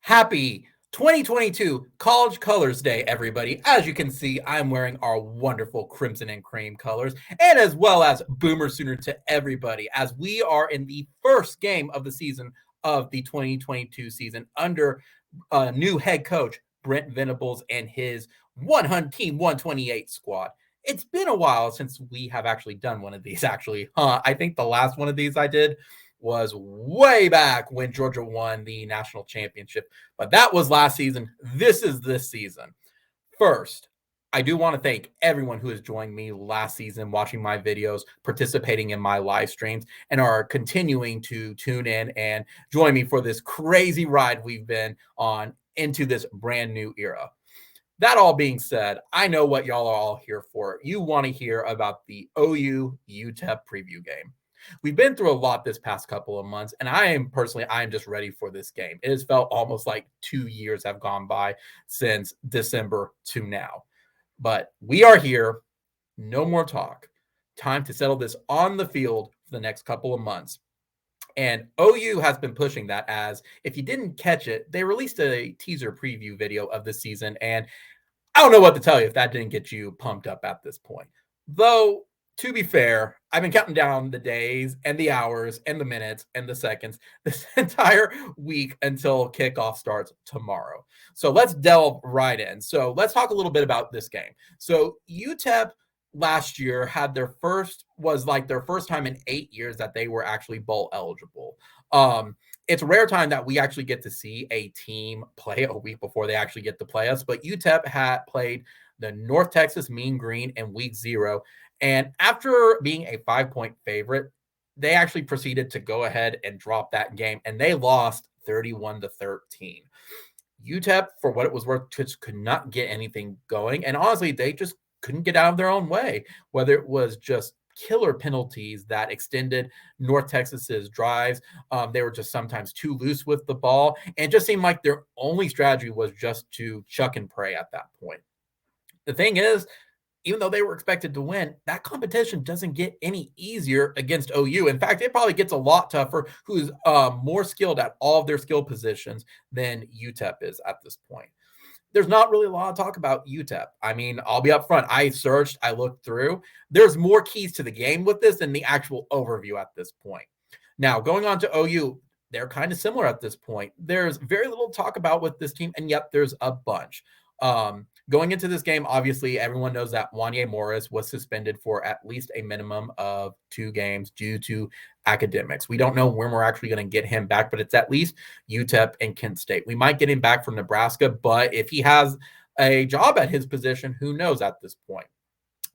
Happy 2022 College Colors Day, everybody. As you can see, I'm wearing our wonderful crimson and cream colors, and as well as Boomer Sooner to everybody, as we are in the first game of the season of the 2022 season under new head coach Brent Venables and his 100 Team 128 squad. It's been a while since we have actually done one of these, actually. I think the last one of these I did was way back when Georgia won the national championship, but that was last season. This is this season. First, I do want to thank everyone who has joined me last season, watching my videos, participating in my live streams, and are continuing to tune in and join me for this crazy ride we've been on into this brand new era. That all being said, I know what y'all are all here for. You want to hear about the OU UTEP preview game. We've been through a lot this past couple of months, and I am just ready for this game. It has felt almost like 2 years have gone by since December to now. But we are here. No more talk. Time to settle this on the field for the next couple of months. And OU has been pushing that, as if you didn't catch it, they released a teaser preview video of the season. And I don't know what to tell you if that didn't get you pumped up at this point. Though, to be fair, I've been counting down the days and the hours and the minutes and the seconds this entire week until kickoff starts tomorrow. So let's delve right in. So let's talk a little bit about this game. So UTEP last year had their first time in 8 years that they were actually bowl eligible. It's a rare time that we actually get to see a team play a week before they actually get to play us, but UTEP had played the North Texas Mean Green in week 0. And after being a 5-point favorite, they actually proceeded to go ahead and drop that game, and they lost 31-13. UTEP, for what it was worth, just could not get anything going. And honestly, they just couldn't get out of their own way, whether it was just killer penalties that extended North Texas's drives. They were just sometimes too loose with the ball, and it just seemed like their only strategy was just to chuck and pray at that point. The thing is, even though they were expected to win, that competition doesn't get any easier against OU. In fact, it probably gets a lot tougher, who's more skilled at all of their skill positions than UTEP is at this point. There's not really a lot of talk about UTEP. I mean, I'll be upfront. I searched, I looked through. There's more keys to the game with this than the actual overview at this point. Now, going on to OU, they're kind of similar at this point. There's very little talk about with this team, and yet there's a bunch. Going into this game, obviously, everyone knows that Wanye Morris was suspended for at least a minimum of 2 games due to academics. We don't know when we're actually going to get him back, but it's at least UTEP and Kent State. We might get him back from Nebraska, but if he has a job at his position, who knows at this point.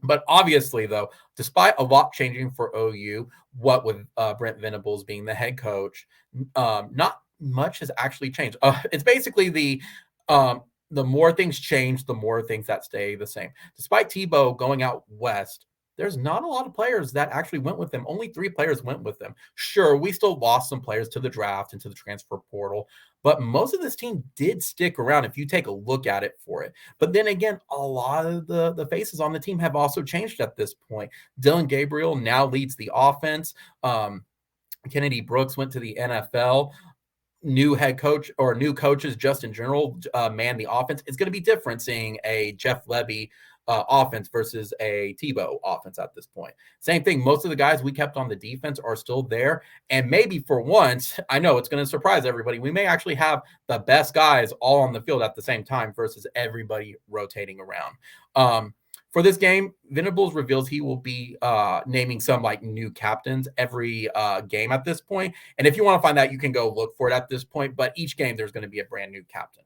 But obviously, though, despite a lot changing for OU, what with Brent Venables being the head coach, not much has actually changed. It's basically the more things change, the more things that stay the same. Despite Tebow going out west, there's not a lot of players that actually went with them. Only 3 players went with them. Sure, we still lost some players to the draft and to the transfer portal, but most of this team did stick around if you take a look at it for it. But then again, a lot of the faces on the team have also changed at this point. Dylan Gabriel now leads the offense. Kennedy Brooks went to the NFL. New head coach or new coaches just in general man the offense. It's going to be different seeing a Jeff Lebby offense versus a Tebow offense at this point. Same thing. Most of the guys we kept on the defense are still there. And maybe for once, I know it's going to surprise everybody, we may actually have the best guys all on the field at the same time versus everybody rotating around. For this game, Venables reveals he will be naming some new captains every game at this point. And if you want to find that, you can go look for it at this point. But each game, there's going to be a brand new captain.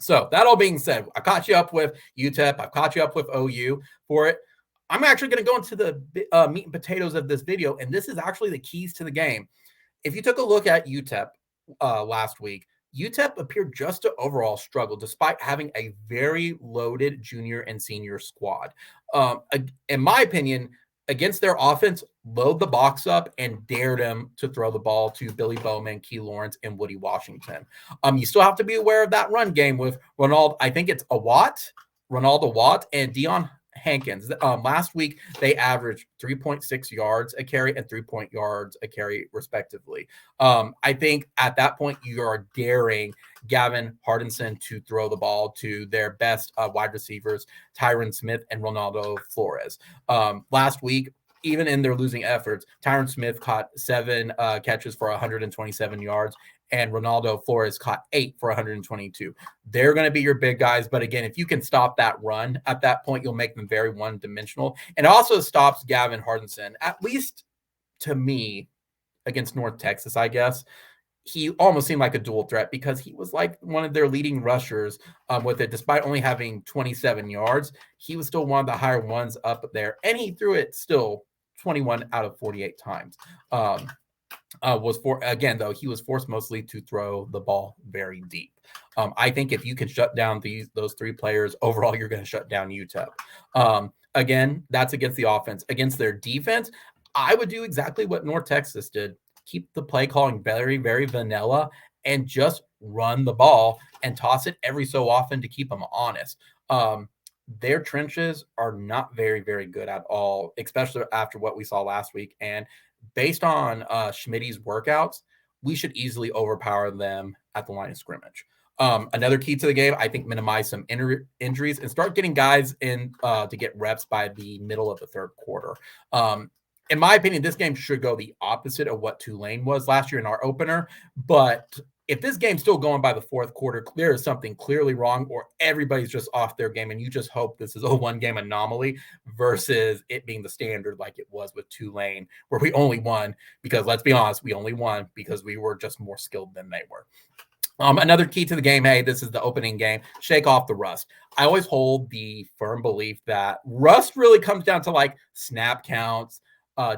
So that all being said, I caught you up with UTEP. I've caught you up with OU for it. I'm actually going to go into the meat and potatoes of this video. And this is actually the keys to the game. If you took a look at UTEP last week, UTEP appeared just to overall struggle despite having a very loaded junior and senior squad. In my opinion, against their offense, load the box up and dare them to throw the ball to Billy Bowman, Key Lawrence, and Woody Washington. You still have to be aware of that run game with Ronaldo. I think it's Ronaldo Watt and Dion Hankins. Last week, they averaged 3.6 yards a carry and 3 yards a carry, respectively. I think at that point, you are daring Gavin Hardinson to throw the ball to their best wide receivers, Tyron Smith and Ronaldo Flores. Last week, even in their losing efforts, Tyron Smith caught 7 catches for 127 yards, and Ronaldo Flores caught 8 for 122. They're going to be your big guys. But again, if you can stop that run at that point, you'll make them very one-dimensional. And it also stops Gavin Hardinson, at least to me, against North Texas, I guess. He almost seemed like a dual threat because he was like one of their leading rushers with it. Despite only having 27 yards, he was still one of the higher ones up there. And he threw it still 21 out of 48 times. Though he was forced mostly to throw the ball very deep. I think if you can shut down those 3 players, overall, you're going to shut down UTEP. Again, that's against the offense. Against their defense, I would do exactly what North Texas did. Keep the play calling very, very vanilla and just run the ball and toss it every so often to keep them honest. Their trenches are not very, very good at all, especially after what we saw last week. And based on Schmidt's workouts, we should easily overpower them at the line of scrimmage. Another key to the game, I think, minimize some injuries and start getting guys in to get reps by the middle of the third quarter. In my opinion, this game should go the opposite of what Tulane was last year in our opener. But if this game's still going by the fourth quarter, there is something clearly wrong, or everybody's just off their game, and you just hope this is a one-game anomaly versus it being the standard like it was with Tulane, where we only won because, let's be honest, we only won because we were just more skilled than they were. Another key to the game, hey, this is the opening game, shake off the rust. I always hold the firm belief that rust really comes down to like snap counts,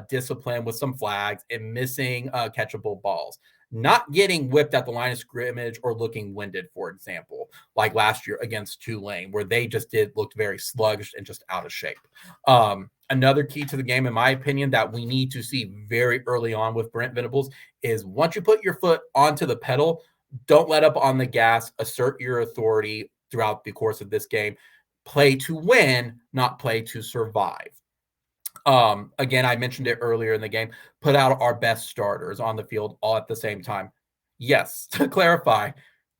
discipline with some flags, and missing catchable balls. Not getting whipped at the line of scrimmage or looking winded, for example, like last year against Tulane, where they just looked very sluggish and just out of shape. Another key to the game, in my opinion, that we need to see very early on with Brent Venables is once you put your foot onto the pedal, don't let up on the gas, assert your authority throughout the course of this game. Play to win, not play to survive. Again, I mentioned it earlier in the game, put out our best starters on the field all at the same time. Yes, to clarify,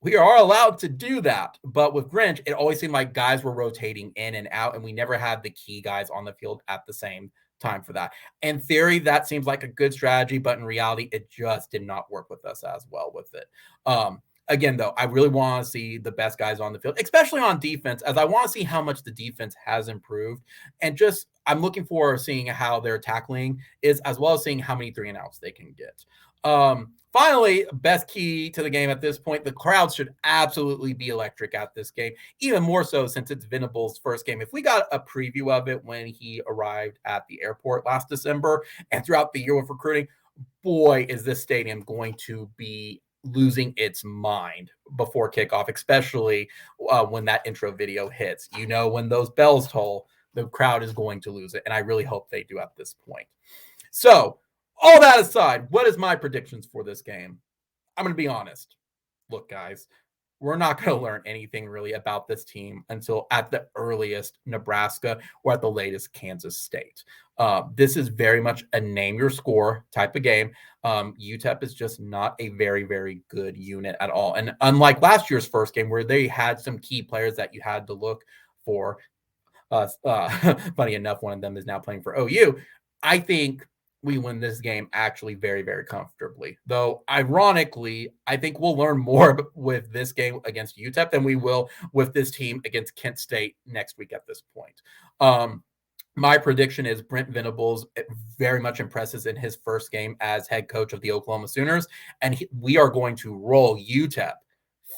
we are allowed to do that. But with Grinch, it always seemed like guys were rotating in and out, and we never had the key guys on the field at the same time for that. In theory, that seems like a good strategy, but in reality, it just did not work with us as well with it. Again, though, I really want to see the best guys on the field, especially on defense, as I want to see how much the defense has improved. And just, I'm looking for seeing how their tackling is, as well as seeing how many 3-and-outs they can get. Finally, best key to the game at this point, the crowd should absolutely be electric at this game, even more so since it's Venables' first game. If we got a preview of it when he arrived at the airport last December and throughout the year with recruiting, boy, is this stadium going to be losing its mind before kickoff, especially when that intro video hits. You know, when those bells toll, the crowd is going to lose it, and I really hope they do at this point. So, all that aside, what is my predictions for this game? I'm going to be honest. Look, guys, we're not going to learn anything really about this team until at the earliest Nebraska or at the latest Kansas State. This is very much a name your score type of game. UTEP is just not a very, very good unit at all. And unlike last year's first game where they had some key players that you had to look for, funny enough, one of them is now playing for OU. I think we win this game actually very, very comfortably. Though, ironically, I think we'll learn more with this game against UTEP than we will with this team against Kent State next week at this point. My prediction is Brent Venables very much impresses in his first game as head coach of the Oklahoma Sooners, and we are going to roll UTEP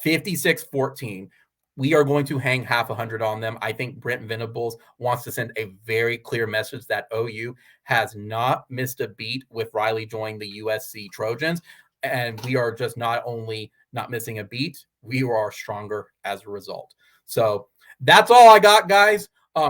56-14. We are going to hang half 100 on them. I think Brent Venables wants to send a very clear message that OU has not missed a beat with Riley joining the USC Trojans. And we are just not only not missing a beat, we are stronger as a result. So that's all I got, guys.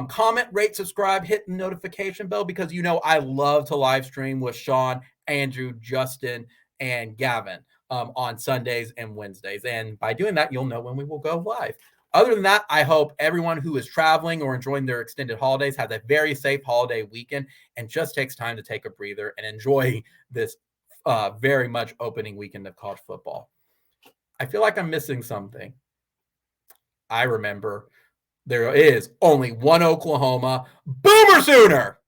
Comment, rate, subscribe, hit the notification bell because you know I love to live stream with Sean, Andrew, Justin, and Gavin on Sundays and Wednesdays. And by doing that, you'll know when we will go live. Other than that, I hope everyone who is traveling or enjoying their extended holidays has a very safe holiday weekend and just takes time to take a breather and enjoy this very much opening weekend of college football. I feel like I'm missing something. I remember there is only one Oklahoma Boomer Sooner.